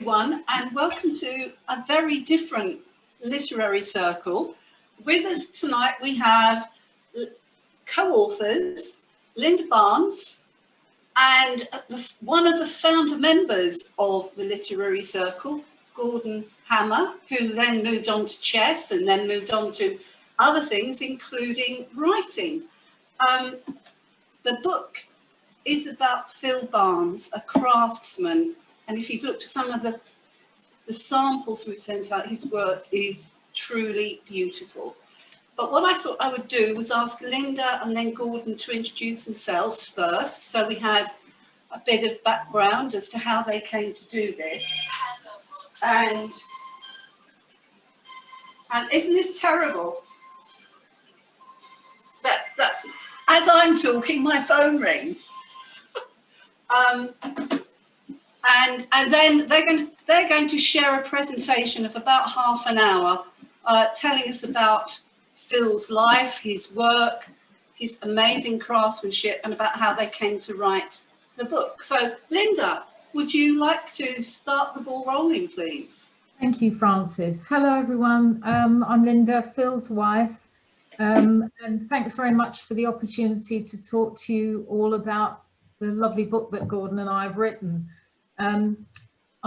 everyone, and welcome to a very different literary circle. With us tonight we have co-authors Linda Barnes and one of the founder members of the literary circle, Gordon Hamme, who then moved on to chess and then moved on to other things, including writing. The book is about Phil Barnes, a craftsman. And if you've looked at some of the samples we've sent out, his work is truly beautiful. But what I thought I would do was ask Linda and then Gordon to introduce themselves first. So we had a bit of background as to how they came to do this. And isn't this terrible? That as I'm talking, my phone rings. And then they're going to share a presentation of about half an hour, telling us about Phil's life, his work, his amazing craftsmanship, and about how they came to write the book. So, Linda, would you like to start the ball rolling, please? Thank you, Frances. Hello, everyone. I'm Linda, Phil's wife, and thanks very much for the opportunity to talk to you all about the lovely book that Gordon and I have written.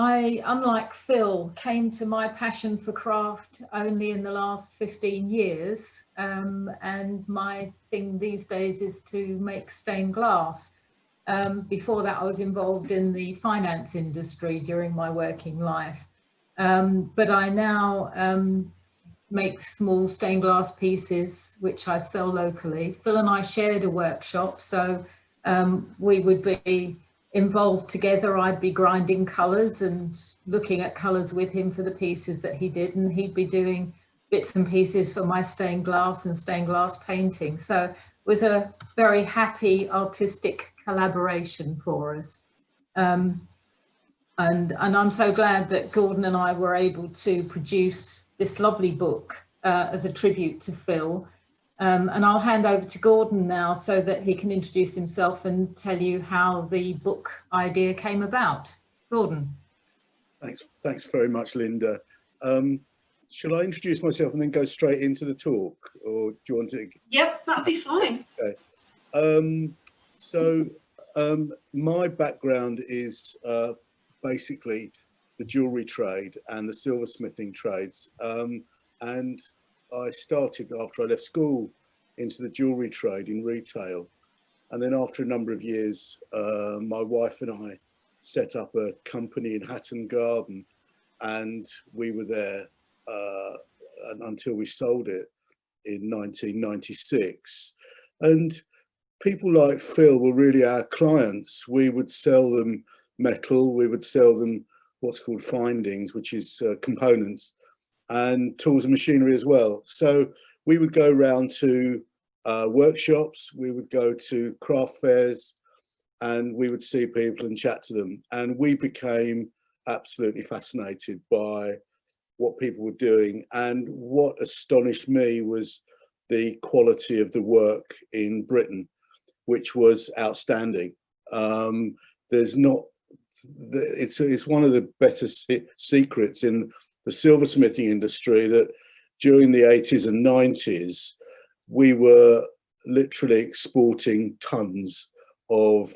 I, unlike Phil, came to my passion for craft only in the last 15 years, and my thing these days is to make stained glass. Before that, I was involved in the finance industry during my working life, but I now make small stained glass pieces which I sell locally. Phil and I shared a workshop, so we would be involved together. I'd be grinding colours and looking at colours with him for the pieces that he did, and he'd be doing bits and pieces for my stained glass and stained glass painting. So it was a very happy artistic collaboration for us. And I'm so glad that Gordon and I were able to produce this lovely book as a tribute to Phil. And I'll hand over to Gordon now so that he can introduce himself and tell you how the book idea came about. Gordon. Thanks very much, Linda. Shall I introduce myself and then go straight into the talk, or do you want to? Yep, that'd be fine. Okay. My background is basically the jewellery trade and the silversmithing trades. And I started after I left school into the jewellery trade in retail. And then after a number of years, my wife and I set up a company in Hatton Garden, and we were there until we sold it in 1996. And people like Phil were really our clients. We would sell them metal, we would sell them what's called findings, which is components, and tools and machinery as well. So we would go around to workshops, we would go to craft fairs, and we would see people and chat to them. And we became absolutely fascinated by what people were doing. And what astonished me was the quality of the work in Britain, which was outstanding. It's one of the better secrets in the silversmithing industry that during the 80s and 90s, we were literally exporting tons of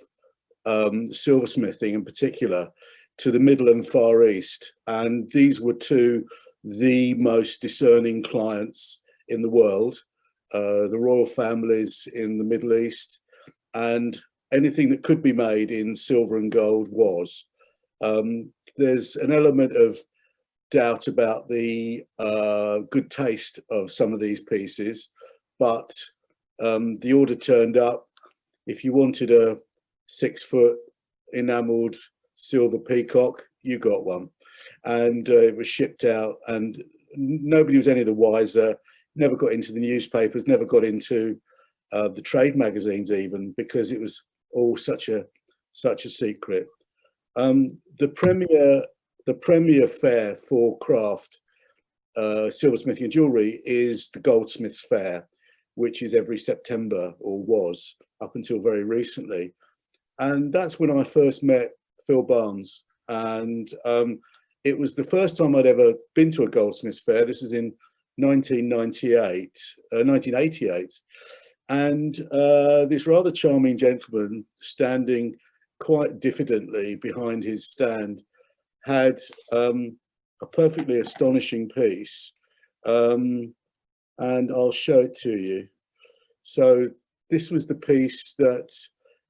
silversmithing in particular to the Middle and Far East. And these were two the most discerning clients in the world, the royal families in the Middle East, and anything that could be made in silver and gold was. There's an element of doubt about the good taste of some of these pieces, but the order turned up. If you wanted a 6-foot enamelled silver peacock, you got one, and it was shipped out, and nobody was any the wiser. Never got into the newspapers, never got into the trade magazines even, because it was all such a secret. The premier fair for craft, silversmithing and jewellery is the Goldsmiths Fair, which is every September, or was up until very recently. And that's when I first met Phil Barnes. And it was the first time I'd ever been to a Goldsmiths fair. This is in 1988, and this rather charming gentleman standing quite diffidently behind his stand had a perfectly astonishing piece, and I'll show it to you. So this was the piece that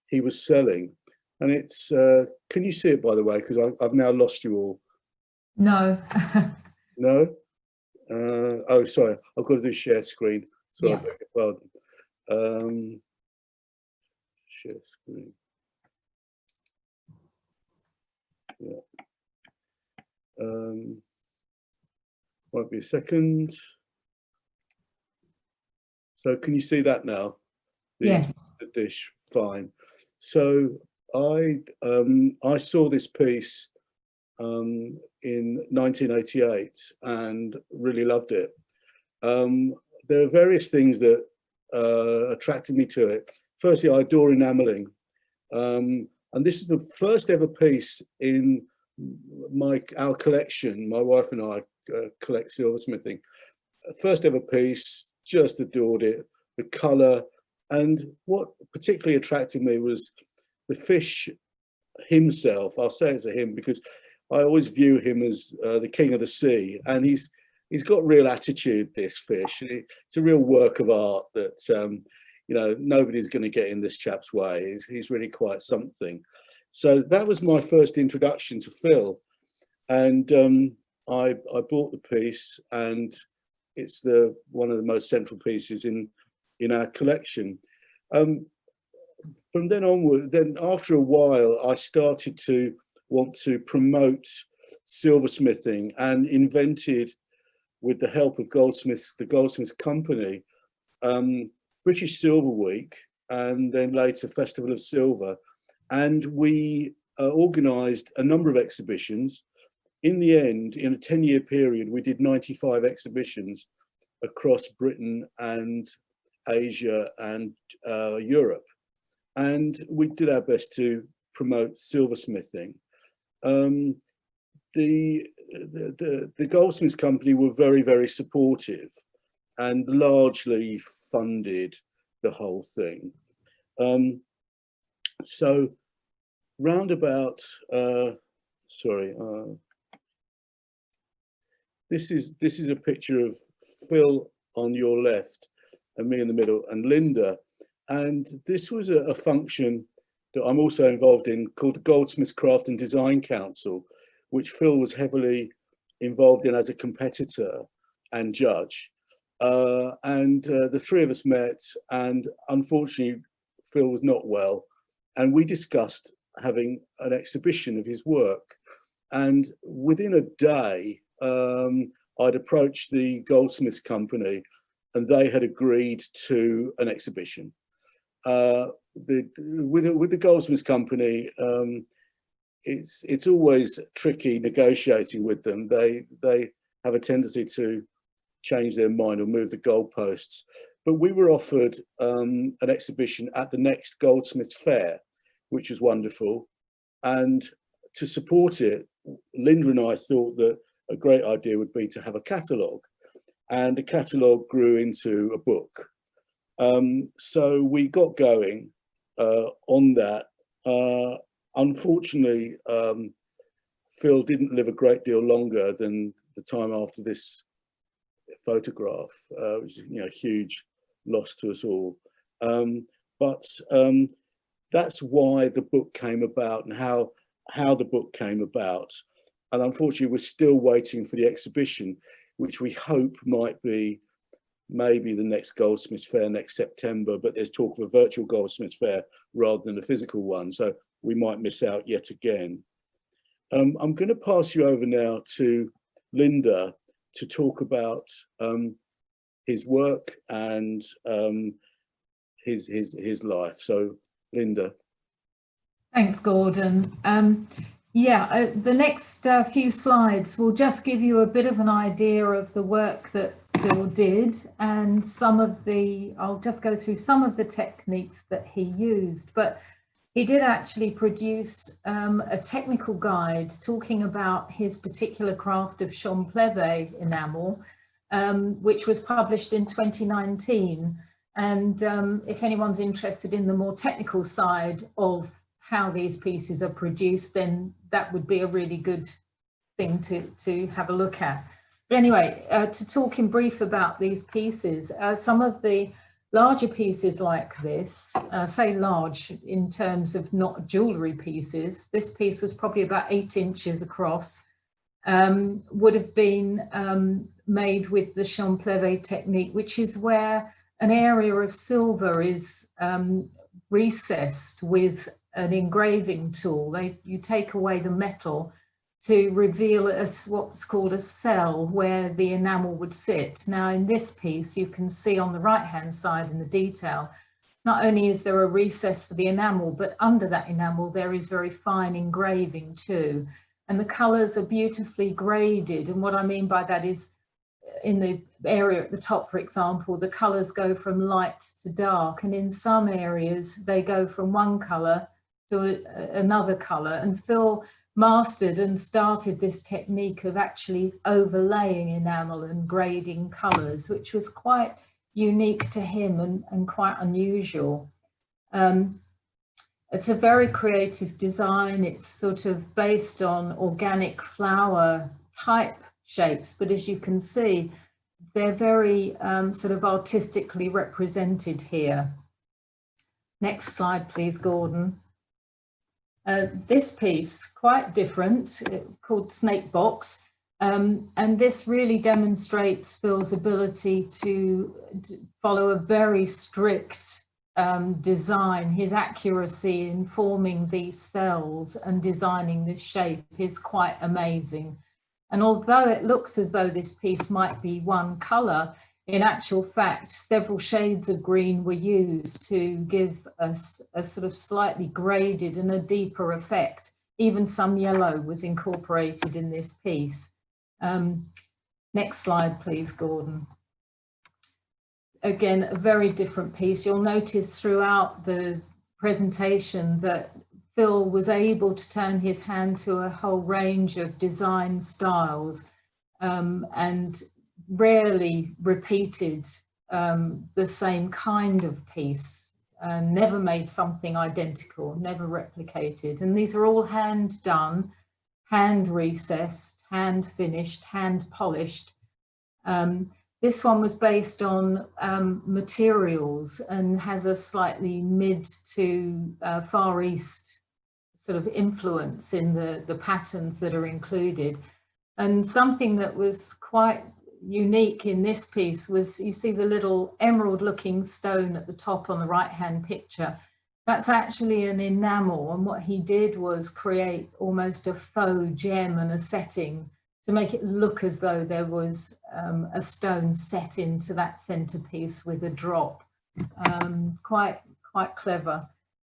he was selling, and it's can you see it, by the way, because I've now lost you all? No. No? Oh, sorry, I've got to do share screen. Sorry, Yeah. I beg your pardon. Share screen. Yeah. Won't be a second. So can you see that now? Yes. The dish, fine. So I saw this piece in 1988 and really loved it. There are various things that attracted me to it. Firstly, I adore enamelling, and this is the first ever piece in our collection. My wife and I collect silversmithing. First ever piece, just adored it. The colour, and what particularly attracted me was the fish himself. I'll say it's a him because I always view him as the king of the sea, and he's got real attitude, this fish. It's a real work of art that you know, nobody's going to get in this chap's way. He's really quite something. So that was my first introduction to Phil, and I bought the piece, and it's one of the most central pieces in our collection. From then onward, then after a while, I started to want to promote silversmithing, and invented, with the help of Goldsmiths, the Goldsmiths Company, British Silver Week, and then later Festival of Silver. And we organised a number of exhibitions. In the end, in a 10-year period, we did 95 exhibitions across Britain and Asia and Europe. And we did our best to promote silversmithing. The Goldsmiths Company were very, very supportive and largely funded the whole thing. So round about, this is a picture of Phil on your left and me in the middle and Linda. And this was a function that I'm also involved in called the Goldsmiths Craft and Design Council, which Phil was heavily involved in as a competitor and judge. The three of us met, and unfortunately, Phil was not well. And we discussed having an exhibition of his work. And within a day, I'd approached the Goldsmiths Company, and they had agreed to an exhibition. With the Goldsmiths Company, it's always tricky negotiating with them. They have a tendency to change their mind or move the goalposts. But we were offered an exhibition at the next Goldsmiths Fair, which was wonderful. And to support it, Linda and I thought that a great idea would be to have a catalogue. And the catalogue grew into a book. So we got going on that. Unfortunately, Phil didn't live a great deal longer than the time after this photograph, which is, you know, a huge loss to us all. But that's why the book came about, and how the book came about. And unfortunately, we're still waiting for the exhibition, which we hope might be maybe the next Goldsmiths Fair next September, but there's talk of a virtual Goldsmiths Fair rather than a physical one, so we might miss out yet again. I'm going to pass you over now to Linda to talk about his work and his life. So, Linda. Thanks, Gordon. The next few slides will just give you a bit of an idea of the work that Phil did, and I'll just go through some of the techniques that he used. But he did actually produce a technical guide talking about his particular craft of champleve enamel, which was published in 2019. And if anyone's interested in the more technical side of how these pieces are produced, then that would be a really good thing to have a look at. But anyway, to talk in brief about these pieces, some of the larger pieces like this, say large in terms of not jewellery pieces, this piece was probably about 8 inches across, would have been made with the champleve technique, which is where an area of silver is recessed with an engraving tool. You take away the metal to reveal what's called a cell where the enamel would sit. Now in this piece, you can see on the right hand side in the detail, not only is there a recess for the enamel, but under that enamel there is very fine engraving too. And the colours are beautifully graded. And what I mean by that is, in the area at the top, for example, the colours go from light to dark, and in some areas they go from one colour to another colour. And Phil mastered and started this technique of actually overlaying enamel and grading colours, which was quite unique to him and quite unusual. It's a very creative design. It's sort of based on organic flower type shapes, but as you can see, they're very sort of artistically represented here. Next slide, please, Gordon. This piece, quite different, called Snake Box, and this really demonstrates Phil's ability to follow a very strict design. His accuracy in forming these cells and designing this shape is quite amazing. And although it looks as though this piece might be one colour, in actual fact, several shades of green were used to give us a sort of slightly graded and a deeper effect. Even some yellow was incorporated in this piece. Next slide, please, Gordon. Again, a very different piece. You'll notice throughout the presentation that Phil was able to turn his hand to a whole range of design styles and rarely repeated the same kind of piece, never made something identical, never replicated. And these are all hand done, hand recessed, hand finished, hand polished. This one was based on materials and has a slightly mid to Far East sort of influence in the patterns that are included. And something that was quite unique in this piece was, you see the little emerald looking stone at the top on the right hand picture. That's actually an enamel, and what he did was create almost a faux gem and a setting to make it look as though there was a stone set into that centerpiece with a drop. Quite clever.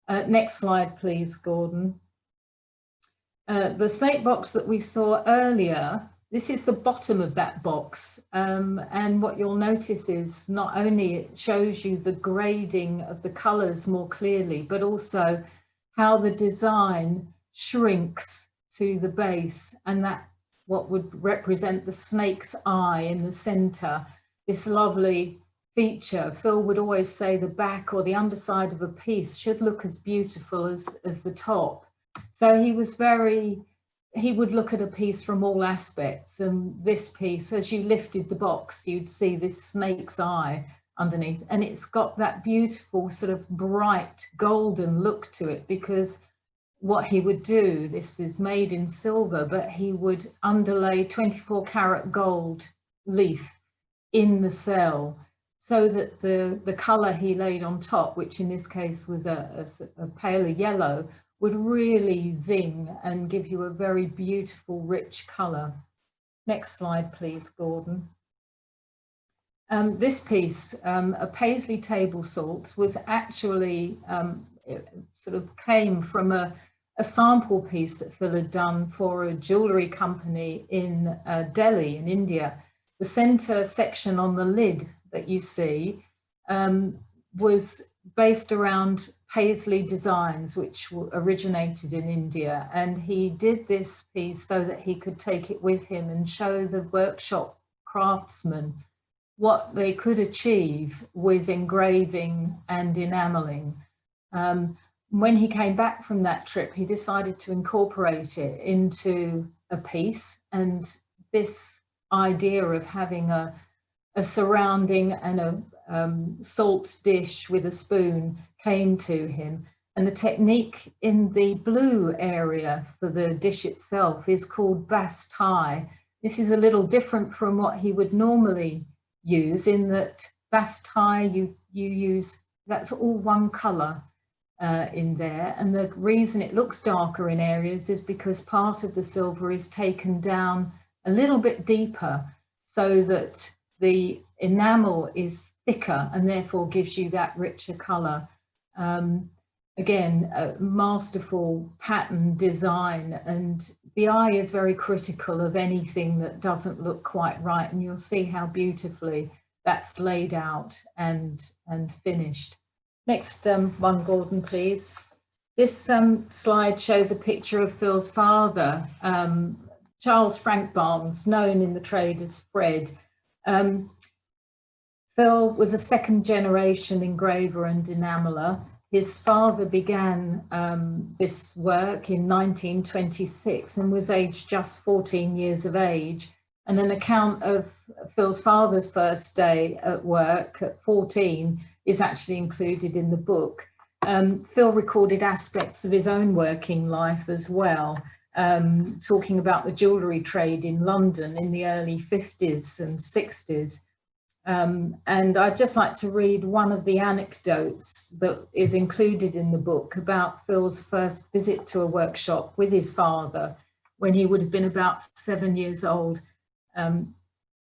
Next slide, please, Gordon. The snake box that we saw earlier, this is the bottom of that box. And what you'll notice is not only it shows you the grading of the colors more clearly, but also how the design shrinks to the base, and that what would represent the snake's eye in the center, this lovely feature. Phil would always say the back or the underside of a piece should look as beautiful as the top. So he would look at a piece from all aspects, and this piece, as you lifted the box, you'd see this snake's eye underneath, and it's got that beautiful sort of bright golden look to it, because what he would do, this is made in silver, but he would underlay 24 karat gold leaf in the cell, so that the color he laid on top, which in this case was a paler yellow, would really zing and give you a very beautiful, rich color. Next slide, please, Gordon. This piece, a Paisley table salt, was actually, it sort of came from a sample piece that Phil had done for a jewellery company in Delhi in India. The center section on the lid that you see was based around Paisley designs, which originated in India. And he did this piece so that he could take it with him and show the workshop craftsmen what they could achieve with engraving and enamelling. When he came back from that trip, he decided to incorporate it into a piece, and this idea of having a surrounding and a salt dish with a spoon came to him. And the technique in the blue area for the dish itself is called Vase. This is a little different from what he would normally use, in that Vase you use, that's all one colour in there, and the reason it looks darker in areas is because part of the silver is taken down a little bit deeper so that the enamel is thicker and therefore gives you that richer colour. Again, a masterful pattern design, and the eye is very critical of anything that doesn't look quite right, and you'll see how beautifully that's laid out and finished. Next one, Gordon, please. This slide shows a picture of Phil's father, Charles Frank Barnes, known in the trade as Fred. Phil was a second generation engraver and enameller. His father began this work in 1926 and was aged just 14 years of age. And an account of Phil's father's first day at work at 14 is actually included in the book. Phil recorded aspects of his own working life as well, talking about the jewellery trade in London in the early 50s and 60s. And I'd just like to read one of the anecdotes that is included in the book about Phil's first visit to a workshop with his father when he would have been about 7 years old.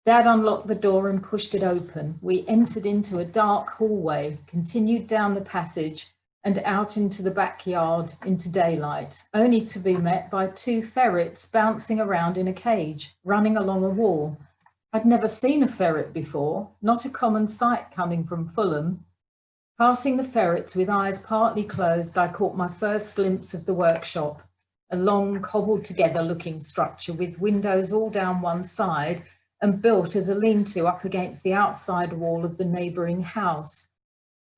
Dad unlocked the door and pushed it open. We entered into a dark hallway, continued down the passage and out into the backyard into daylight, only to be met by 2 ferrets bouncing around in a cage, running along a wall. I'd never seen a ferret before, not a common sight coming from Fulham. Passing the ferrets with eyes partly closed, I caught my first glimpse of the workshop, a long cobbled together looking structure with windows all down one side and built as a lean-to up against the outside wall of the neighbouring house.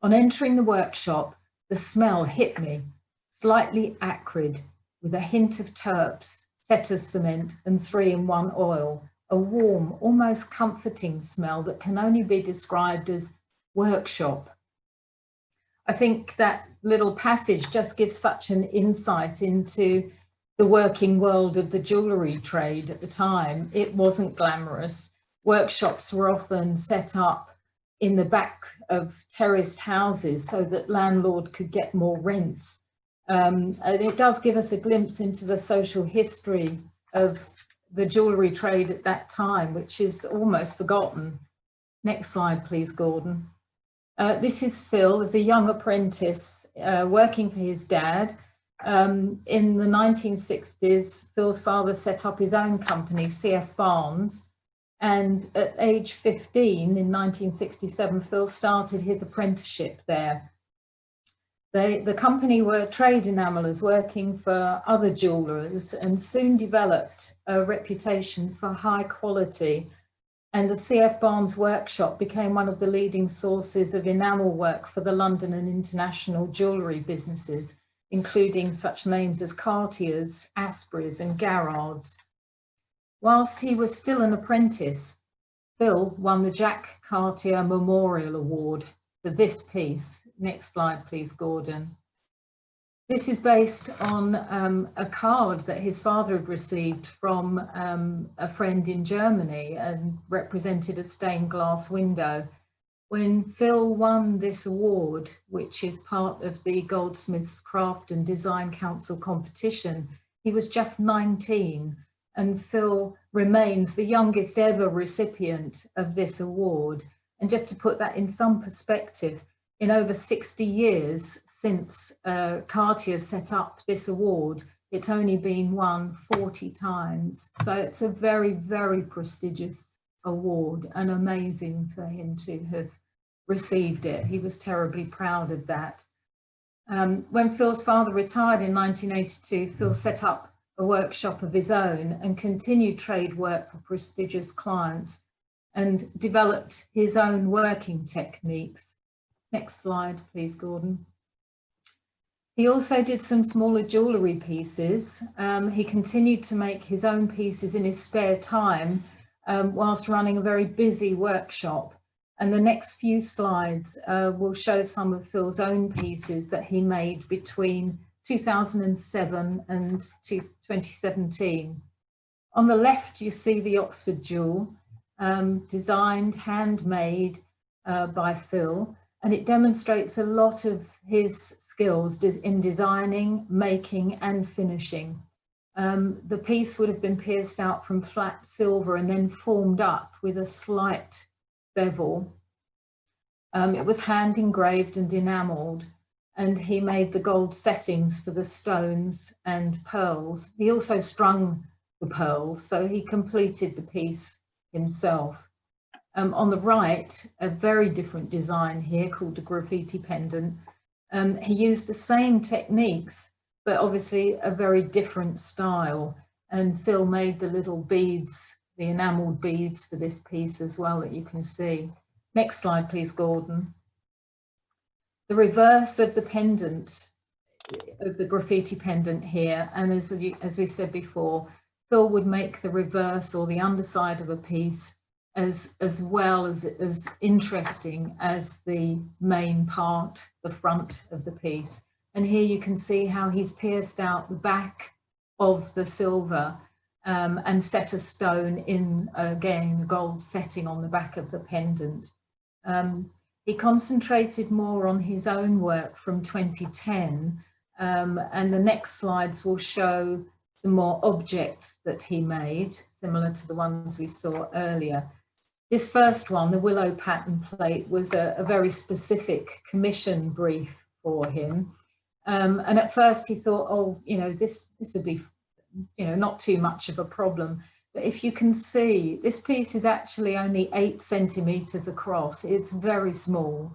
On entering the workshop, the smell hit me, slightly acrid, with a hint of terps, setter's cement and 3-in-1 oil, a warm, almost comforting smell that can only be described as workshop. I think that little passage just gives such an insight into the working world of the jewellery trade at the time. It wasn't glamorous. Workshops were often set up in the back of terraced houses so that landlord could get more rents. And it does give us a glimpse into the social history of the jewellery trade at that time, which is almost forgotten. Next slide, please, Gordon. This is Phil as a young apprentice working for his dad. In the 1960s, Phil's father set up his own company, CF Barnes, and at age 15 in 1967, Phil started his apprenticeship there. The company were trade enamellers working for other jewellers and soon developed a reputation for high quality, and the CF Barnes workshop became one of the leading sources of enamel work for the London and international jewellery businesses, including such names as Cartier's, Asprey's and Garrard's. Whilst he was still an apprentice, Phil won the Jack Cartier Memorial Award for this piece. Next slide, please, Gordon. This is based on a card that his father had received from a friend in Germany and represented a stained glass window. When Phil won this award, which is part of the Goldsmiths Craft and Design Council competition, he was just 19, and Phil remains the youngest ever recipient of this award. And just to put that in some perspective, in over 60 years since Cartier set up this award, it's only been won 40 times. So it's a very, very prestigious award, and amazing for him to have received it. He was terribly proud of that. When Phil's father retired in 1982, Phil set up a workshop of his own and continued trade work for prestigious clients and developed his own working techniques. Next slide, please, Gordon. He also did some smaller jewellery pieces. He continued to make his own pieces in his spare time whilst running a very busy workshop. And the next few slides will show some of Phil's own pieces that he made between 2007 and 2017. On the left, you see the Yoxford jewel, designed, handmade by Phil, and it demonstrates a lot of his skills in designing, making and finishing. The piece would have been pierced out from flat silver and then formed up with a slight bevel. It was hand engraved and enamelled, and he made the gold settings for the stones and pearls. He also strung the pearls, so he completed the piece himself. On the right, a very different design here called the Graffiti pendant. He used the same techniques, but obviously a very different style. And Phil made the little beads, the enamelled beads for this piece as well that you can see. Next slide, please, Gordon. The reverse of the pendant, of the graffiti pendant here, and as we said before, Phil would make the reverse or the underside of a piece as well as interesting as the main part, the front of the piece. And here you can see how he's pierced out the back of the silver and set a stone in, again, gold setting on the back of the pendant. He concentrated more on his own work from 2010, and the next slides will show some more objects that he made, similar to the ones we saw earlier. This first one, the Willow pattern plate, was a very specific commission brief for him. And at first he thought, oh, you know, this would be, you know, not too much of a problem. But if you can see, this piece is actually only 8 centimetres across. It's very small.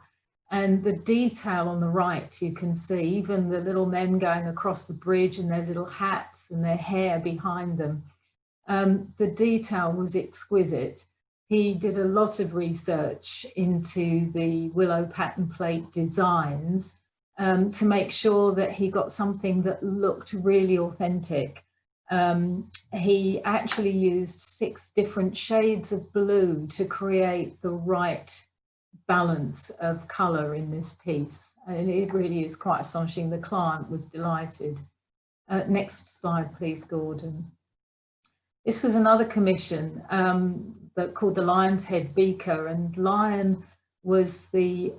And the detail on the right, you can see, even the little men going across the bridge and their little hats and their hair behind them. The detail was exquisite. He did a lot of research into the Willow pattern plate designs to make sure that he got something that looked really authentic. He actually used 6 different shades of blue to create the right balance of colour in this piece. And it really is quite astonishing. The client was delighted. Next slide, please, Gordon. This was another commission that called the Lion's Head Beaker, and Lion was the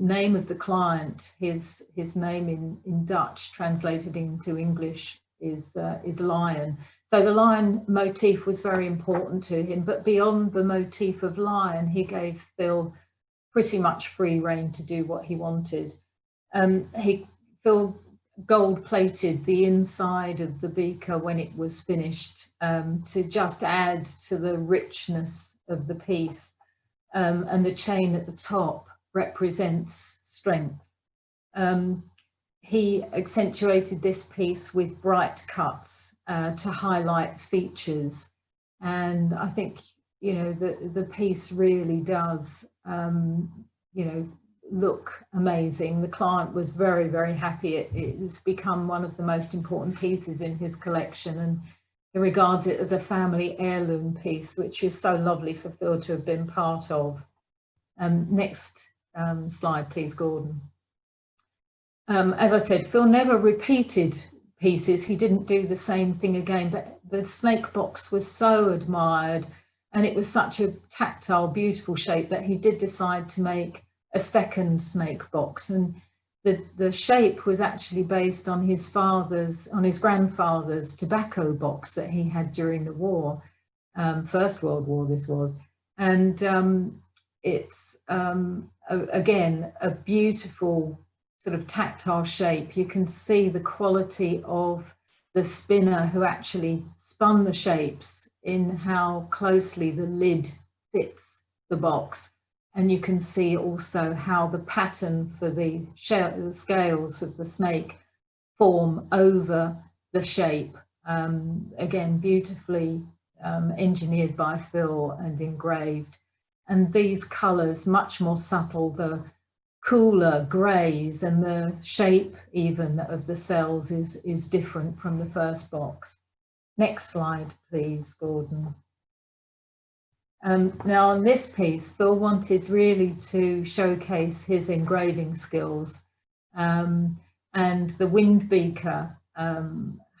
name of the client. His name in Dutch, translated into English, is lion. So the lion motif was very important to him, but beyond the motif of lion, he gave Phil pretty much free rein to do what he wanted. Phil gold plated the inside of the beaker when it was finished to just add to the richness of the piece, and the chain at the top represents strength. He accentuated this piece with bright cuts to highlight features, and I think, you know, the piece really does, you know, look amazing. The client was very, very happy. It's become one of the most important pieces in his collection, and he regards it as a family heirloom piece, which is so lovely for Phil to have been part of. Next slide, please, Gordon. As I said, Phil never repeated pieces. He didn't do the same thing again, but the snake box was so admired, and it was such a tactile, beautiful shape that he did decide to make a second snake box. And the shape was actually based on his grandfather's tobacco box that he had during the war, First World War this was. And it's again a beautiful sort of tactile shape. You can see the quality of the spinner who actually spun the shapes in how closely the lid fits the box. And you can see also how the pattern for the scales of the snake form over the shape. Again, beautifully engineered by Phil and engraved. And these colours, much more subtle, the cooler greys, and the shape even of the cells is different from the first box. Next slide, please, Gordon. Now on this piece, Phil wanted really to showcase his engraving skills, and the wind beaker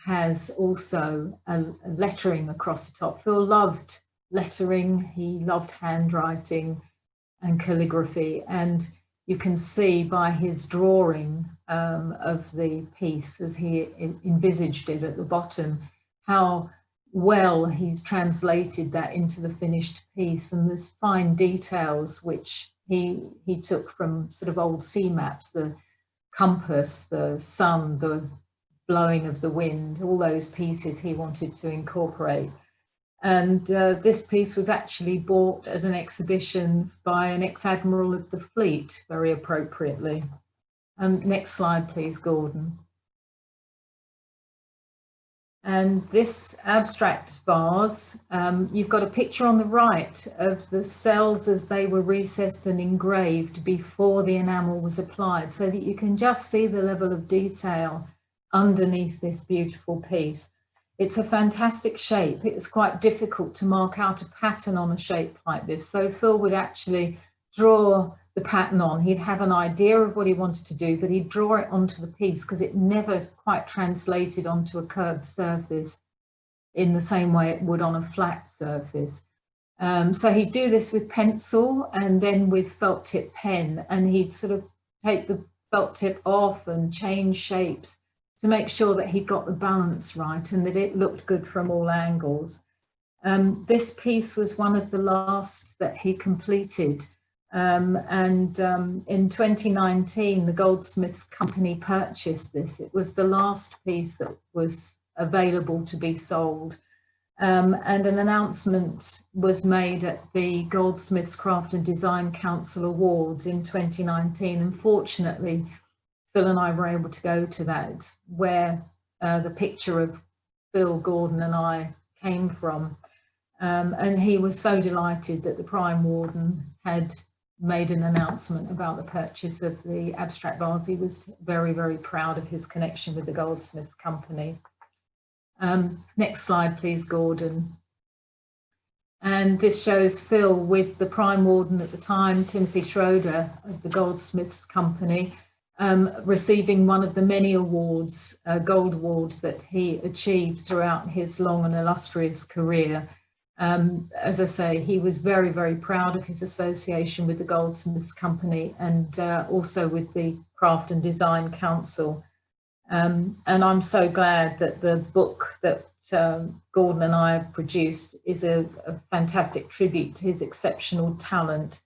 has also a lettering across the top. Phil loved lettering, he loved handwriting and calligraphy, and you can see by his drawing of the piece as he envisaged it at the bottom how well he's translated that into the finished piece, and there's fine details which he took from sort of old sea maps, the compass, the sun, the blowing of the wind, all those pieces he wanted to incorporate. And this piece was actually bought as an exhibition by an ex-admiral of the fleet, very appropriately. Next slide, please, Gordon. And this abstract vase, you've got a picture on the right of the cells as they were recessed and engraved before the enamel was applied, so that you can just see the level of detail underneath this beautiful piece. It's a fantastic shape. It's quite difficult to mark out a pattern on a shape like this. So Phil would actually draw the pattern on. He'd have an idea of what he wanted to do, but he'd draw it onto the piece because it never quite translated onto a curved surface in the same way it would on a flat surface. So he'd do this with pencil and then with felt tip pen, and he'd sort of take the felt tip off and change shapes to make sure that he got the balance right and that it looked good from all angles. This piece was one of the last that he completed. In 2019, the Goldsmiths company purchased this. It was the last piece that was available to be sold. And an announcement was made at the Goldsmiths Craft and Design Council Awards in 2019. Unfortunately, Phil and I were able to go to that. It's where the picture of Phil, Gordon and I came from. And he was so delighted that the Prime Warden had made an announcement about the purchase of the abstract vase. He was very, very proud of his connection with the Goldsmiths company. Next slide, please, Gordon. And this shows Phil with the Prime Warden at the time, Timothy Schroeder of the Goldsmiths company, receiving one of the many awards, gold awards that he achieved throughout his long and illustrious career. As I say, he was very, very proud of his association with the Goldsmiths company and also with the Craft and Design Council. And I'm so glad that the book that Gordon and I have produced is a fantastic tribute to his exceptional talent.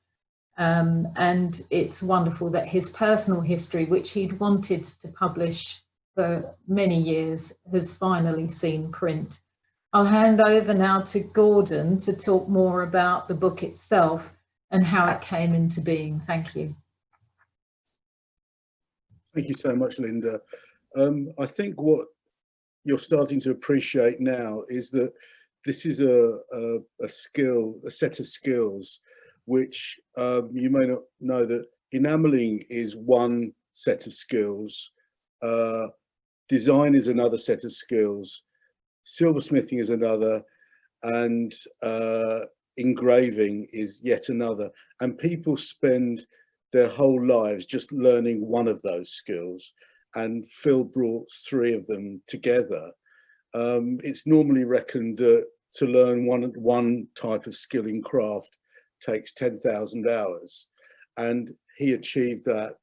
And it's wonderful that his personal history, which he'd wanted to publish for many years, has finally seen print. I'll hand over now to Gordon to talk more about the book itself and how it came into being. Thank you. Thank you so much, Linda. I think what you're starting to appreciate now is that this is a set of skills, which you may not know that enameling is one set of skills, design is another set of skills, silversmithing is another, and engraving is yet another. And people spend their whole lives just learning one of those skills, and Phil brought three of them together. It's normally reckoned that to learn one type of skill in craft takes 10,000 hours, and he achieved that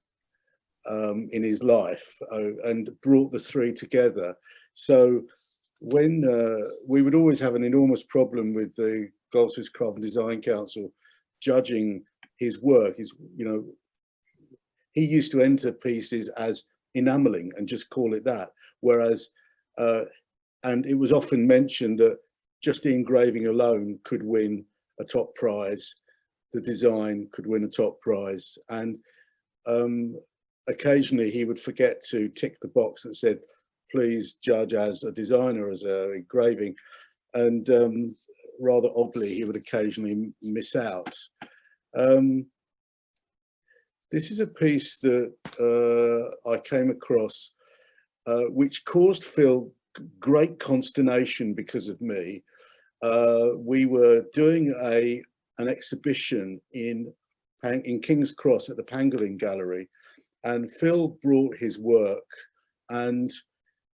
in his life and brought the three together. So when we would always have an enormous problem with the Goldsmiths Craft and Design Council judging his work. He used to enter pieces as enameling and just call it that, whereas and it was often mentioned that just the engraving alone could win a top prize, the design could win a top prize. And occasionally he would forget to tick the box that said, please judge as a designer, as a engraving. And rather oddly, he would occasionally miss out. This is a piece that I came across, which caused Phil great consternation because of me. We were doing an exhibition in King's Cross at the Pangolin Gallery, and Phil brought his work, and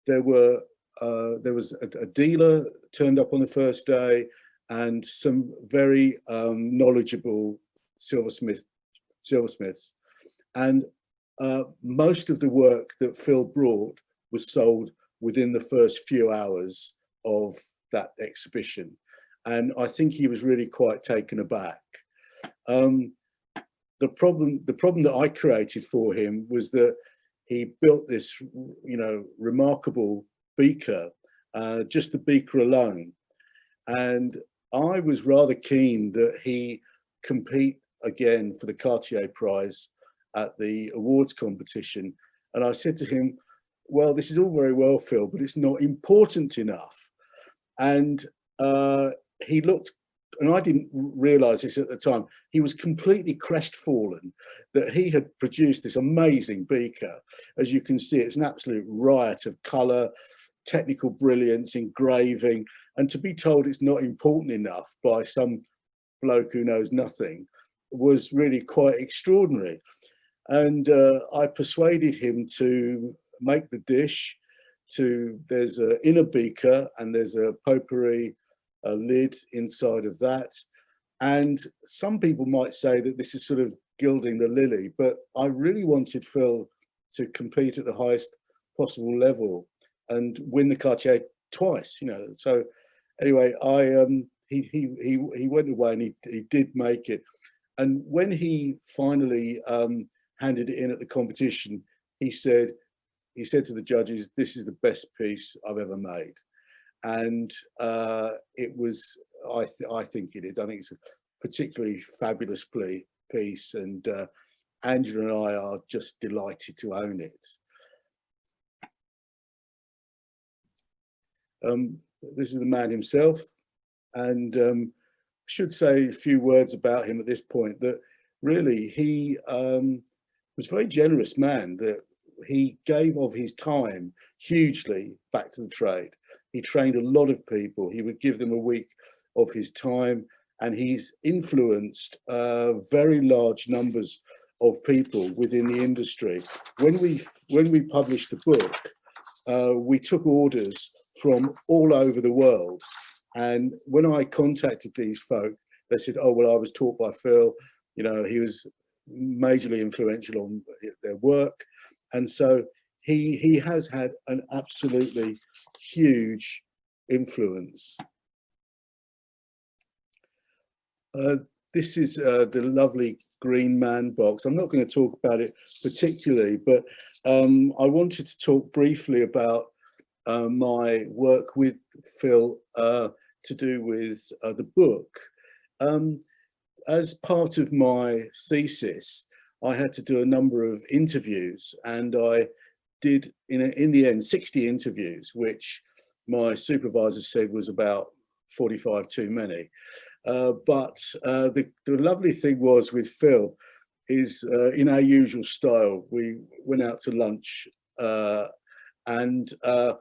there was a dealer turned up on the first day, and some very knowledgeable silversmiths, and most of the work that Phil brought was sold within the first few hours of that exhibition, and I think he was really quite taken aback. The problem that I created for him was that he built this, you know, remarkable beaker, just the beaker alone, and I was rather keen that he compete again for the Cartier Prize at the awards competition. And I said to him, well, this is all very well, Phil, but it's not important enough. And he looked, and I didn't realize this at the time, he was completely crestfallen that he had produced this amazing beaker. As you can see, it's an absolute riot of color, technical brilliance, engraving, and to be told it's not important enough by some bloke who knows nothing was really quite extraordinary. And I persuaded him to make the dish. There's an inner beaker and there's a potpourri lid inside of that. And some people might say that this is sort of gilding the lily, but I really wanted Phil to compete at the highest possible level and win the Cartier twice, you know. So anyway, he went away and he did make it. And when he finally handed it in at the competition, he said to the judges, "This is the best piece I've ever made." And it was, I think it is. I think it's a particularly fabulous piece, and Angela and I are just delighted to own it. This is the man himself, and I should say a few words about him at this point, that really he was a very generous man, that he gave of his time hugely back to the trade. He trained a lot of people. He would give them a week of his time, and he's influenced very large numbers of people within the industry. When we published the book, we took orders from all over the world. And when I contacted these folk, they said, "Oh, well, I was taught by Phil. You know, he was majorly influential on their work." And so he has had an absolutely huge influence. This is the lovely green man box. I'm not going to talk about it particularly, but I wanted to talk briefly about my work with Phil to do with the book. As part of my thesis, I had to do a number of interviews, and I did, in the end, 60 interviews, which my supervisor said was about 45 too many. But the lovely thing was with Phil is, in our usual style, we went out to lunch, and a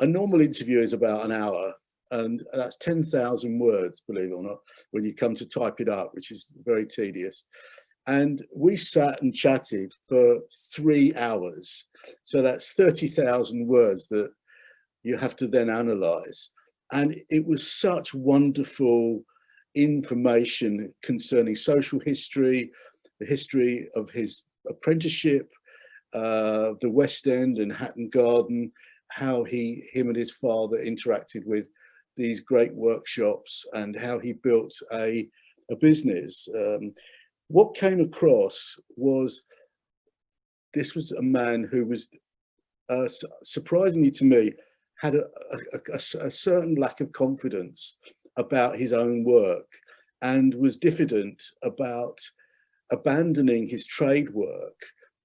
normal interview is about an hour, and that's 10,000 words, believe it or not, when you come to type it up, which is very tedious. And we sat and chatted for 3 hours. So that's 30,000 words that you have to then analyze. And it was such wonderful information concerning social history, the history of his apprenticeship, the West End and Hatton Garden, how him and his father interacted with these great workshops, and how he built a business. What came across was, this was a man who was, surprisingly to me, had a certain lack of confidence about his own work. and was diffident about abandoning his trade work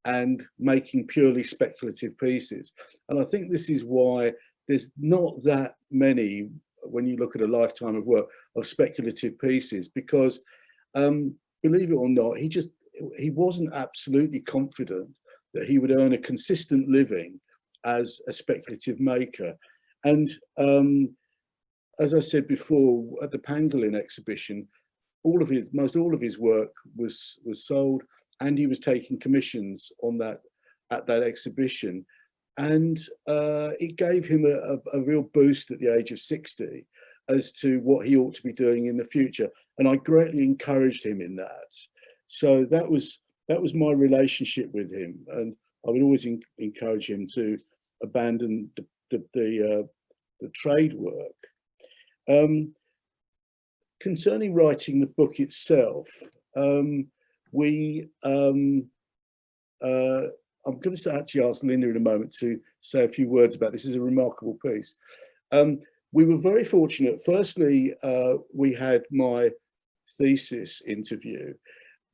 and making purely speculative pieces. And I think this is why there's not that many, when you look at a lifetime of work, of speculative pieces, because believe it or not, he wasn't absolutely confident that he would earn a consistent living as a speculative maker. And as I said before, at the Pangolin exhibition, most all of his work was sold, and he was taking commissions on that at that exhibition. And it gave him a real boost at the age of 60 as to what he ought to be doing in the future. And I greatly encouraged him in that. So that was my relationship with him. And I would always encourage him to abandon the trade work. Concerning writing the book itself, I'm going to actually ask Linda in a moment to say a few words about this. This is a remarkable piece. We were very fortunate. Firstly, we had my thesis interview.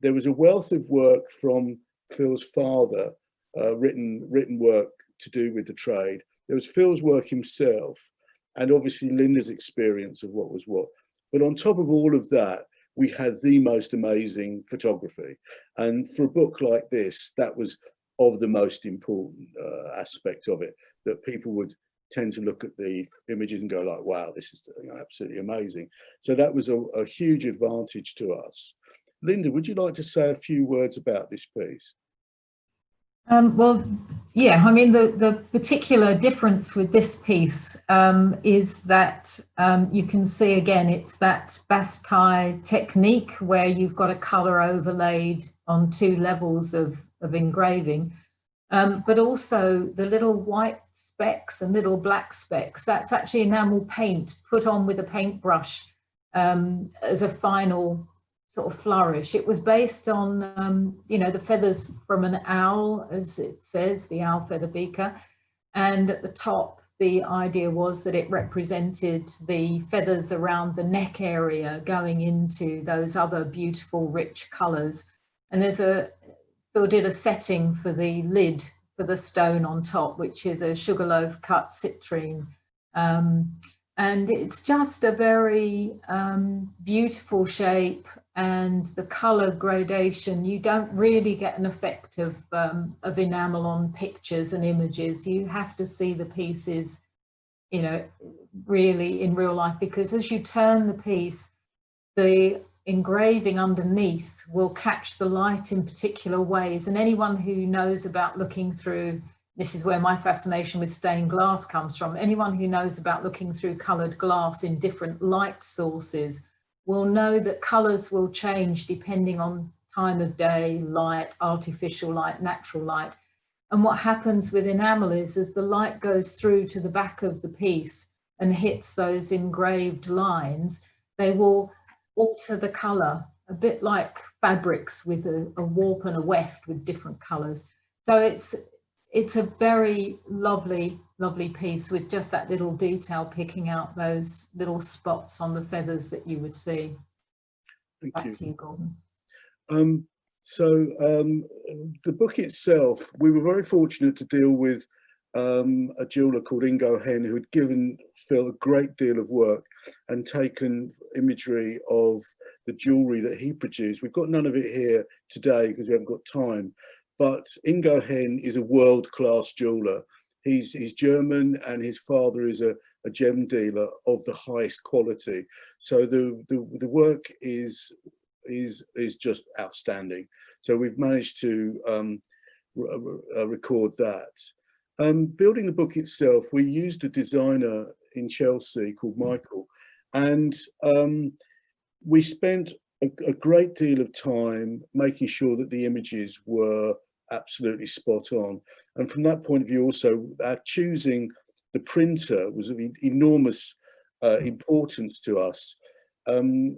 There was a wealth of work from Phil's father, written work to do with the trade. There was Phil's work himself, and obviously Linda's experience of what was what. But on top of all of that, we had the most amazing photography. And for a book like this, that was of the most important aspect of it, that people would tend to look at the images and go like, wow, this is absolutely amazing. So that was a huge advantage to us. Linda, would you like to say a few words about this piece? Well, yeah, I mean, the particular difference with this piece is that you can see again, it's that Vase technique where you've got a colour overlaid on 2 levels of engraving, but also the little white specks and little black specks. That's actually enamel paint put on with a paintbrush as a final sort of flourish. It was based on, you know, the feathers from an owl, as it says, the owl feather beaker. And at the top, the idea was that it represented the feathers around the neck area going into those other beautiful, rich colours. And Phil did a setting for the lid for the stone on top, which is a sugarloaf cut citrine. And it's just a very beautiful shape, and the colour gradation, you don't really get an effect of enamel on pictures and images. You have to see the pieces, you know, really in real life, because as you turn the piece, the engraving underneath will catch the light in particular ways. And anyone who knows about looking through, this is where my fascination with stained glass comes from, anyone who knows about looking through coloured glass in different light sources will know that colours will change depending on time of day, light, artificial light, natural light. And what happens with enamel is, as the light goes through to the back of the piece and hits those engraved lines, they will alter the colour, a bit like fabrics with a warp and a weft with different colours. So it's a very lovely piece with just that little detail picking out those little spots on the feathers that you would see. Thank you. Back to you, Gordon. The book itself, we were very fortunate to deal with a jeweller called Ingo Henn, who had given Phil a great deal of work and taken imagery of the jewellery that he produced. We've got none of it here today because we haven't got time. But Ingo Henn is a world-class jeweller. He's German, and his father is a gem dealer of the highest quality. So the work is just outstanding. So we've managed to record that. Building the book itself, we used a designer in Chelsea called Michael, and we spent a great deal of time making sure that the images were absolutely spot on. And from that point of view also, choosing the printer was of enormous importance to us.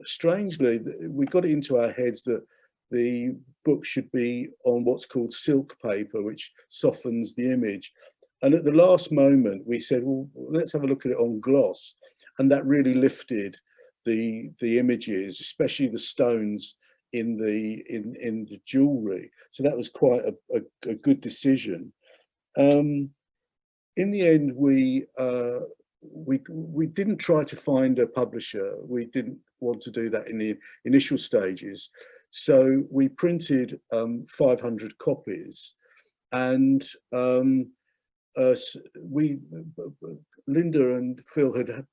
Strangely, we got it into our heads that the book should be on what's called silk paper, which softens the image. And at the last moment, we said, well, let's have a look at it on gloss. And that really lifted the images, especially the stones in the jewellery. So that was quite a good decision. In the end, we didn't try to find a publisher. We didn't want to do that in the initial stages. So we printed 500 copies, and Linda and Phil had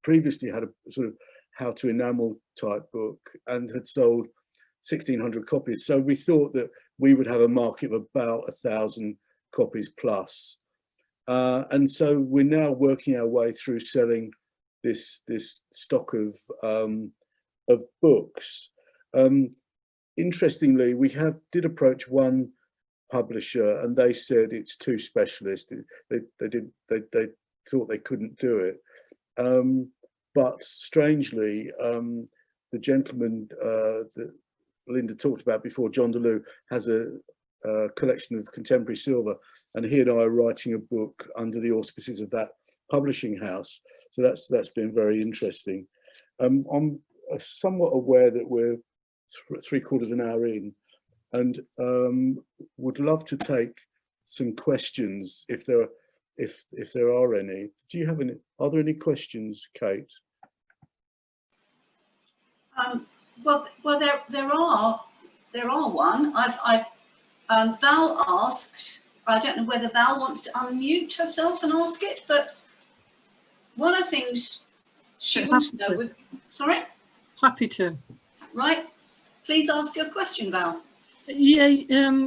previously had a sort of how to enamel type book and had sold 1,600 copies. So we thought that we would have a market of about 1,000 copies plus. And so we're now working our way through selling this stock of books. Interestingly, we did approach one publisher, and they said it's too specialist. They thought they couldn't do it. But strangely, the gentleman that Linda talked about before, John DeLue, has a collection of contemporary silver, and he and I are writing a book under the auspices of that publishing house. So that's been very interesting. I'm somewhat aware that we're 3/4 of an hour in, and would love to take some questions if there are any. Do you have any? Are there any questions, Kate? Well, there are one. Val asked. I don't know whether Val wants to unmute herself and ask it, but one of the things she wants to know. Sorry. Happy to. Right. Please ask your question, Val. Yeah,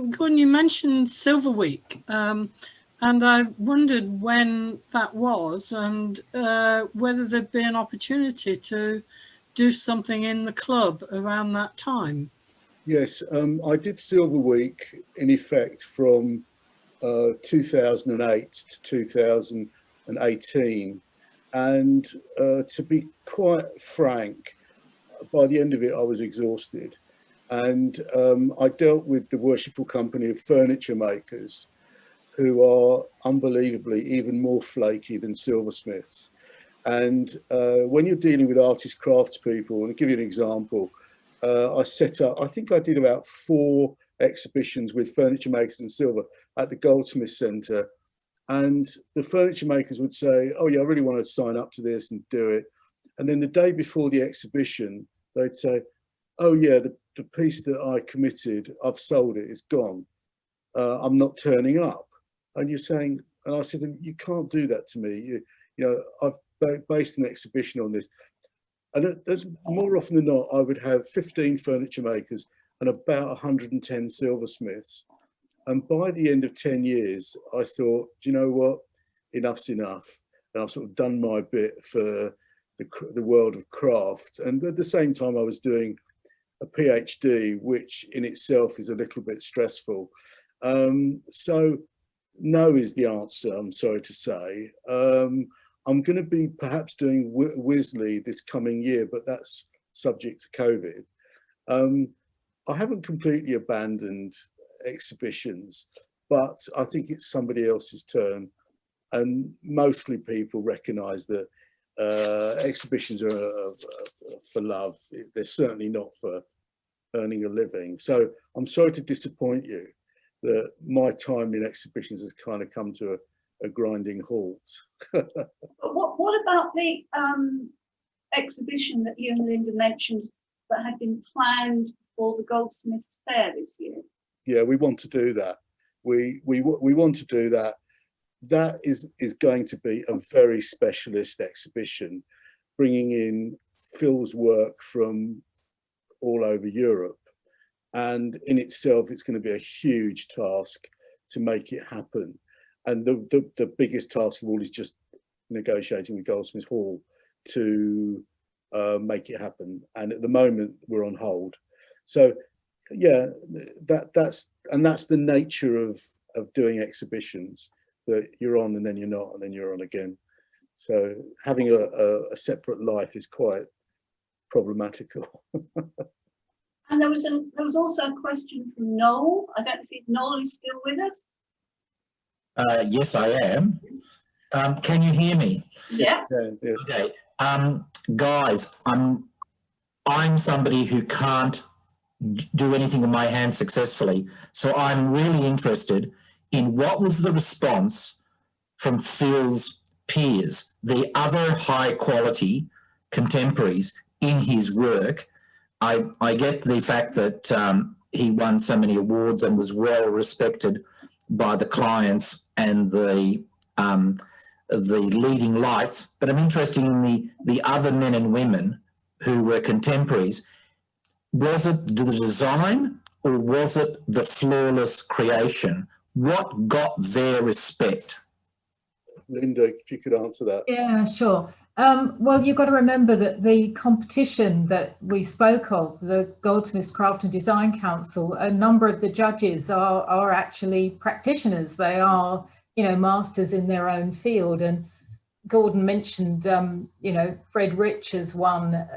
Gordon, you mentioned Silver Week, and I wondered when that was, and whether there'd be an opportunity to do something in the club around that time. Yes, I did Silver Week in effect from 2008 to 2018, and to be quite frank, by the end of it I was exhausted, and I dealt with the worshipful company of furniture makers who are unbelievably even more flaky than silversmiths. And when you're dealing with artist craftspeople, and I'll give you an example, I set up, I think I did about 4 exhibitions with furniture makers and silver at the Goldsmiths Centre, and the furniture makers would say, oh yeah, I really want to sign up to this and do it. And then the day before the exhibition, they'd say, oh yeah, the piece that I committed, I've sold it, it's gone. I'm not turning up. And you're saying, and I said, you can't do that to me. You know, I've based an exhibition on this. And more often than not, I would have 15 furniture makers and about 110 silversmiths. And by the end of 10 years, I thought, do you know what? Enough's enough. And I've sort of done my bit for the world of craft. And at the same time, I was doing a PhD, which in itself is a little bit stressful. So no is the answer, I'm sorry to say. I'm going to be perhaps doing Wisley this coming year, but that's subject to COVID. I haven't completely abandoned exhibitions, but I think it's somebody else's turn. And mostly people recognise that exhibitions are for love. They're certainly not for earning a living. So I'm sorry to disappoint you that my time in exhibitions has kind of come to a grinding halt. What about the exhibition that you and Linda mentioned that had been planned for the Goldsmiths Fair this year? Yeah, we want to do that. We want to do that. That is going to be a very specialist exhibition, bringing in Phil's work from all over Europe. And in itself, it's going to be a huge task to make it happen. And the biggest task of all is just negotiating with Goldsmiths Hall to make it happen. And at the moment, we're on hold. So yeah, that's the nature of doing exhibitions, that you're on and then you're not, and then you're on again. So having a separate life is quite problematical. And there was also a question from Noel. I don't know if Noel is still with us. Yes, I am. Can you hear me? Yeah. Yeah. Okay. Guys, I'm somebody who can't do anything with my hands successfully. So I'm really interested in what was the response from Phil's peers, the other high quality contemporaries in his work. I get the fact that he won so many awards and was well respected by the clients and the leading lights, but I'm interested in the other men and women who were contemporaries. Was it the design or was it the flawless creation? What got their respect? Linda, if you could answer that. Yeah, sure. Well, you've got to remember that the competition that we spoke of, the Goldsmiths Craft and Design Council, a number of the judges are actually practitioners. They are, you know, masters in their own field. And Gordon mentioned, you know, Fred Rich as one,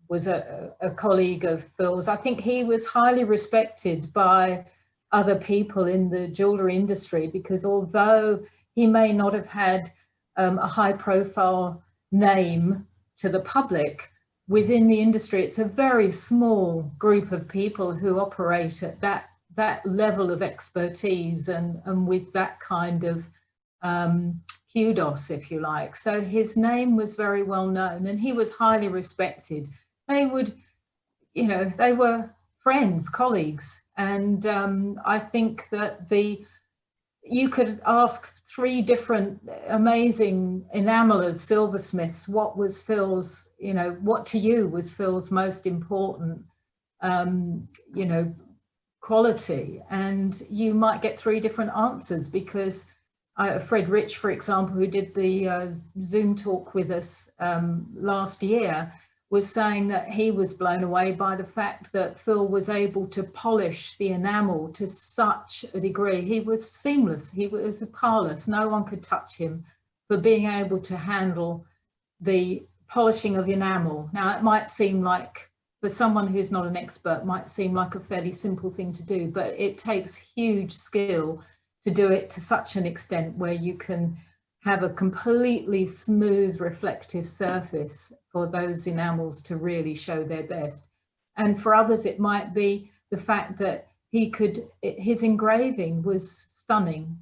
was a colleague of Phil's. I think he was highly respected by other people in the jewellery industry, because although he may not have had a high profile name to the public, within the industry it's a very small group of people who operate at that level of expertise and with that kind of kudos, if you like. So his name was very well known and he was highly respected. They would, you know, they were friends, colleagues, and I think that you could ask 3 different amazing enamellers, silversmiths, what was Phil's, you know, what to you was Phil's most important, you know, quality, and you might get 3 different answers, because Fred Rich, for example, who did the Zoom talk with us last year, was saying that he was blown away by the fact that Phil was able to polish the enamel to such a degree. He was seamless, he was parlous, no one could touch him for being able to handle the polishing of enamel. Now, it might seem like, for someone who's not an expert, might seem like a fairly simple thing to do, but it takes huge skill to do it to such an extent where you can have a completely smooth reflective surface for those enamels to really show their best. And for others it might be the fact that his engraving was stunning,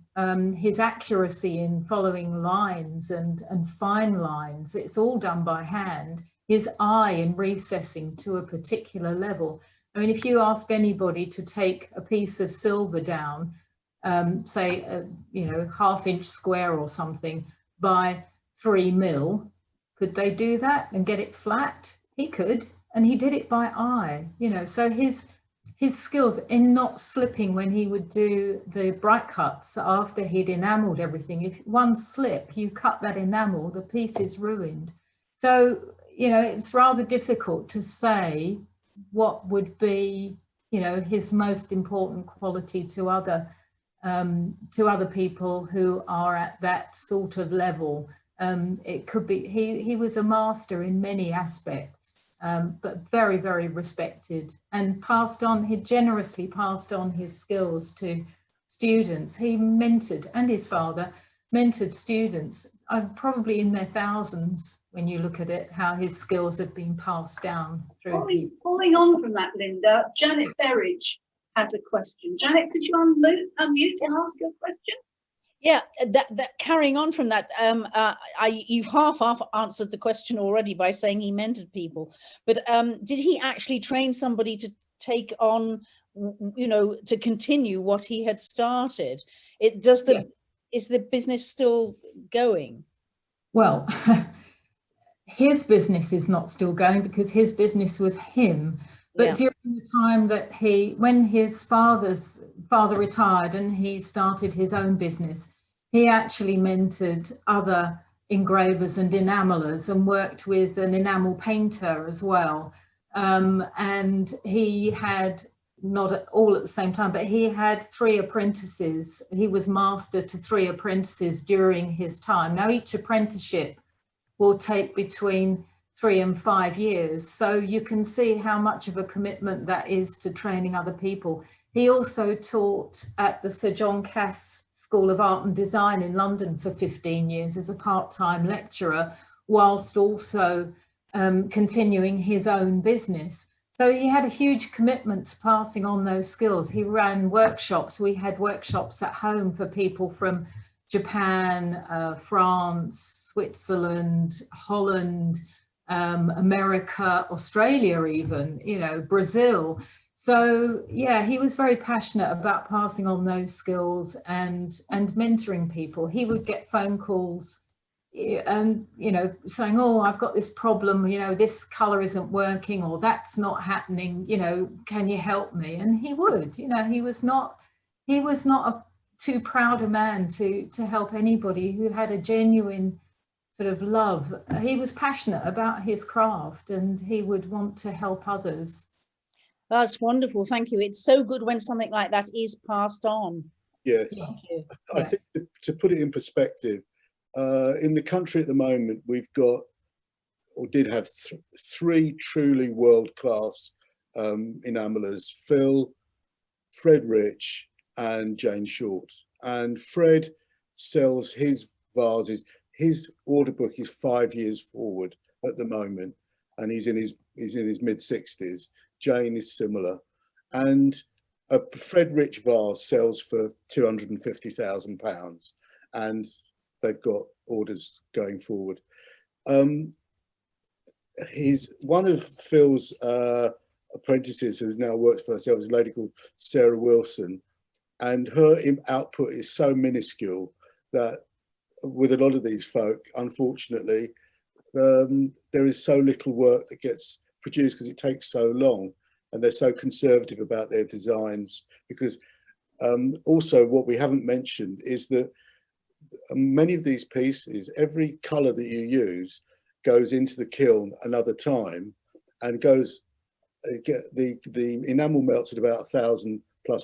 his accuracy in following lines and fine lines, it's all done by hand, his eye in recessing to a particular level. I mean, if you ask anybody to take a piece of silver down, say, you know, 1/2 inch square or something by 3 mil, could they do that and get it flat? He could, and he did it by eye, you know. So his skills in not slipping when he would do the bright cuts after he'd enamelled everything, if one slip, you cut that enamel, the piece is ruined. So, you know, it's rather difficult to say what would be, you know, his most important quality to other people who are at that sort of level. It could be, he was a master in many aspects, but very, very respected, and he generously passed on his skills to students. He mentored, and his father mentored students, probably in their thousands when you look at it, how his skills have been passed down through. Following on from that, Linda, Janet Berridge has a question. Janet, could you unmute and ask your question? Yeah, that carrying on from that, you've half answered the question already by saying he mentored people, but did he actually train somebody to take on, you know, to continue what he had started? Is the business still going? Well, his business is not still going because his business was him. But during the time that when his father retired and he started his own business, he actually mentored other engravers and enamellers and worked with an enamel painter as well. And he had, not all at the same time, but he had 3 apprentices. He was master to 3 apprentices during his time. Now, each apprenticeship will take between 3 and 5 years. So you can see how much of a commitment that is to training other people. He also taught at the Sir John Cass School of Art and Design in London for 15 years as a part-time lecturer, whilst also continuing his own business. So he had a huge commitment to passing on those skills. He ran workshops. We had workshops at home for people from Japan, France, Switzerland, Holland, America, Australia, even, you know, Brazil. So yeah, he was very passionate about passing on those skills and mentoring people. He would get phone calls and, you know, saying, oh, I've got this problem, you know, this color isn't working, or that's not happening, you know, can you help me? And he would, you know, he was not a too proud a man to help anybody who had a genuine sort of love. He was passionate about his craft and he would want to help others. That's wonderful. Thank you. It's so good when something like that is passed on. Yes. Thank you. I think to put it in perspective, in the country at the moment, we've got, or did have, three truly world-class enamellers: Phil, Fred Rich, and Jane Short. And Fred sells his vases. His order book is 5 years forward at the moment, and he's in his mid-60s. Jane is similar, and a Fred Rich vase sells for £250,000, and they've got orders going forward. One of Phil's apprentices, who now works for herself, is a lady called Sarah Wilson, and her output is so minuscule that with a lot of these folk, unfortunately, there is so little work that gets produced because it takes so long, and they're so conservative about their designs. Because also what we haven't mentioned is that many of these pieces, every colour that you use goes into the kiln another time and goes, the enamel melts at about 1,000+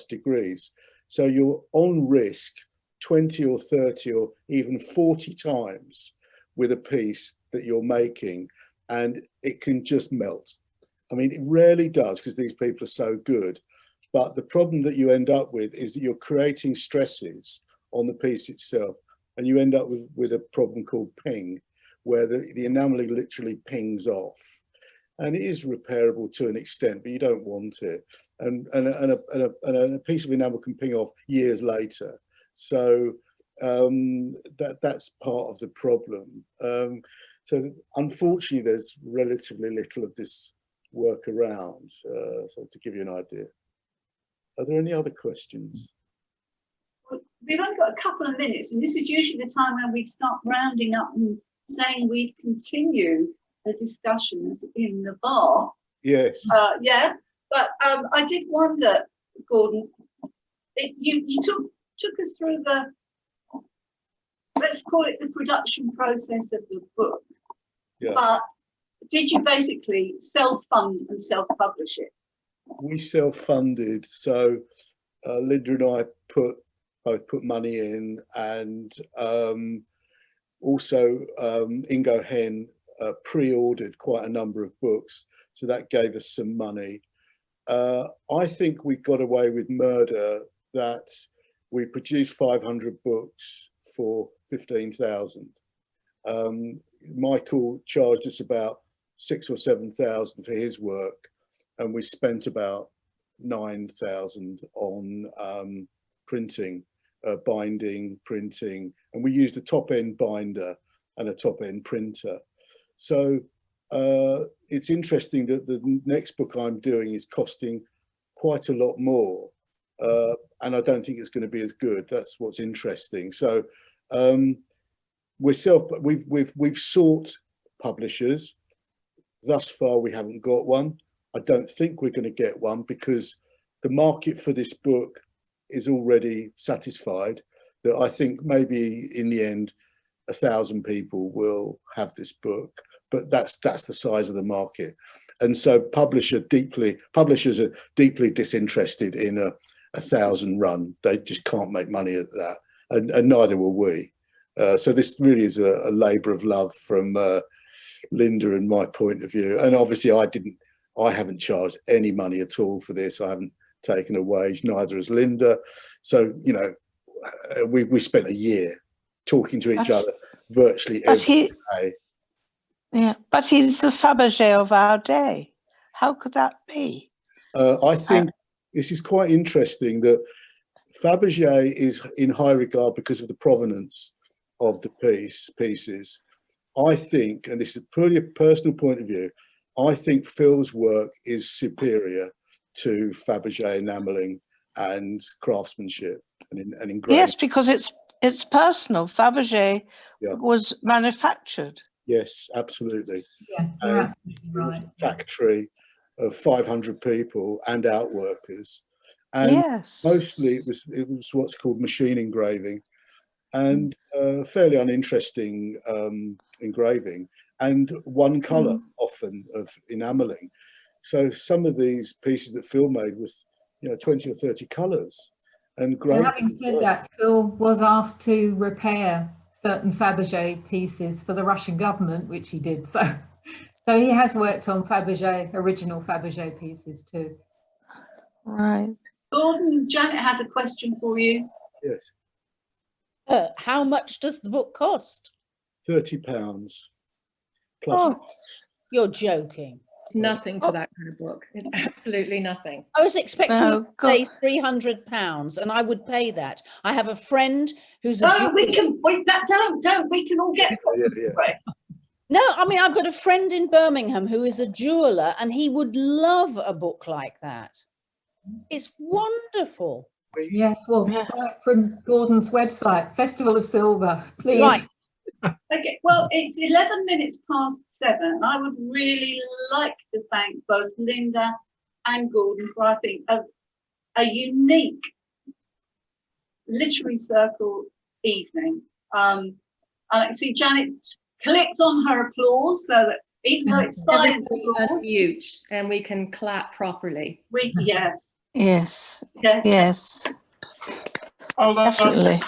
degrees. So you're on risk 20 or 30 or even 40 times with a piece that you're making, and it can just melt. I mean, it rarely does because these people are so good. But the problem that you end up with is that you're creating stresses on the piece itself, and you end up with a problem called ping, where the enamelling literally pings off. And it is repairable to an extent, but you don't want it. And a piece of enamel can ping off years later. So that's part of the problem. So unfortunately, there's relatively little of this work around. So to give you an idea. Are there any other questions? We've only got a couple of minutes, and this is usually the time when we start rounding up and saying we'd continue the discussions in the bar. Yes. Yeah, but I did wonder, Gordon, you took us through the, let's call it the production process of the book. Yeah. But did you basically self-fund and self-publish it? We self-funded, so Linda and I both put money in, and also Ingo Henn pre-ordered quite a number of books, so that gave us some money. I think we got away with murder that we produced 500 books for 15,000. Michael charged us about 6,000 or 7,000 for his work, and we spent about 9,000 on printing, binding, printing, and we used a top-end binder and a top-end printer. So it's interesting that the next book I'm doing is costing quite a lot more, and I don't think it's going to be as good. That's what's interesting. So we've sought publishers. Thus far, we haven't got one. I don't think we're going to get one because the market for this book is already satisfied. That I think maybe in the end, 1,000 people will have this book, but that's the size of the market. And so publishers are deeply disinterested in a 1,000 run. They just can't make money at that, and neither will we. So this really is a labour of love from Linda and my point of view. And obviously I haven't charged any money at all for this. I haven't taken a wage, neither has Linda. So, you know, we spent a year talking to each other virtually every day. Yeah, but he's the Fabergé of our day. How could that be? I think this is quite interesting that Fabergé is in high regard because of the provenance of the pieces. I think, and this is purely a personal point of view, I think Phil's work is superior to Fabergé enamelling and craftsmanship and engraving. Yes, because it's personal. Fabergé was manufactured. Yes, absolutely. Yeah, you're absolutely It was right. a factory of 500 people and outworkers, and Yes. mostly it was what's called machine engraving, and fairly uninteresting engraving, and one colour often of enamelling. So some of these pieces that Phil made with 20 or 30 colours, and great. Having said that, Phil was asked to repair certain Fabergé pieces for the Russian government, which he did. So he has worked on original Fabergé pieces too. Right. Gordon, Janet has a question for you. Yes. How much does the book cost? £30 plus. Oh, You're joking. It's nothing for that kind of book. It's absolutely nothing. I was expecting No, you to say £300, and I would pay that. I have a friend who's a No, we can wait. That don't. We can all get. Right. No, I mean, I've got a friend in Birmingham who is a jeweler, and he would love a book like that. It's wonderful. Yes, well, buy it from Gordon's website, Festival of Silver, please. Right. Okay. Well, it's 11 minutes past 7. I would really like to thank both Linda and Gordon for, I think, a unique literary circle evening. And I can see Janet clicked on her applause, so that even though it's silent applause, Unmute, and we can clap properly. yes. yes. Yes. Definitely.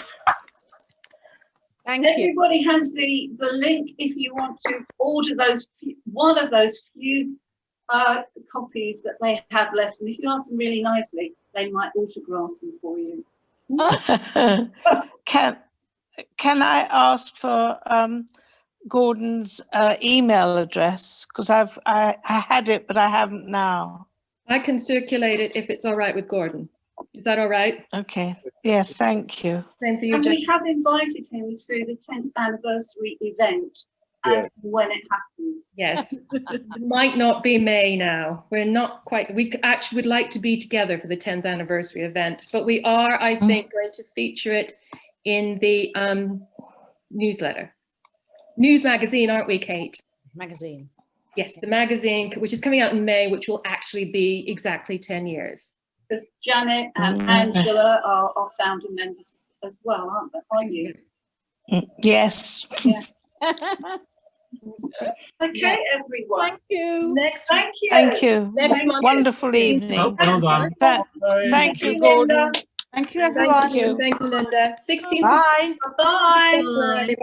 Thank you. Everybody has the link if you want to order one of those few copies that they have left, and if you ask them really nicely, they might autograph them for you. Can I ask for Gordon's email address? Because I had it, but I haven't now. I can circulate it if it's all right with Gordon. Is that all right? Okay. Yes, thank you. Same for you, And Jen. we have invited him to the 10th anniversary event as when it happens. Yes. It might not be May now. We're not quite, we actually would like to be together for the 10th anniversary event, but we are, I think, going to feature it in the newsletter. News magazine, aren't we, Kate? Magazine. Yes, the magazine, which is coming out in May, which will actually be exactly 10 years. Because Janet and Angela are founder members as well, aren't they? Are you? Yes. Yeah. Okay, everyone. Thank you. Next, Thank you. Thank you. Next month. Wonderful evening. Well done. Thank you, Gordon. Thank you, everyone. Thank you, Linda. 16th. Bye. Bye. Bye.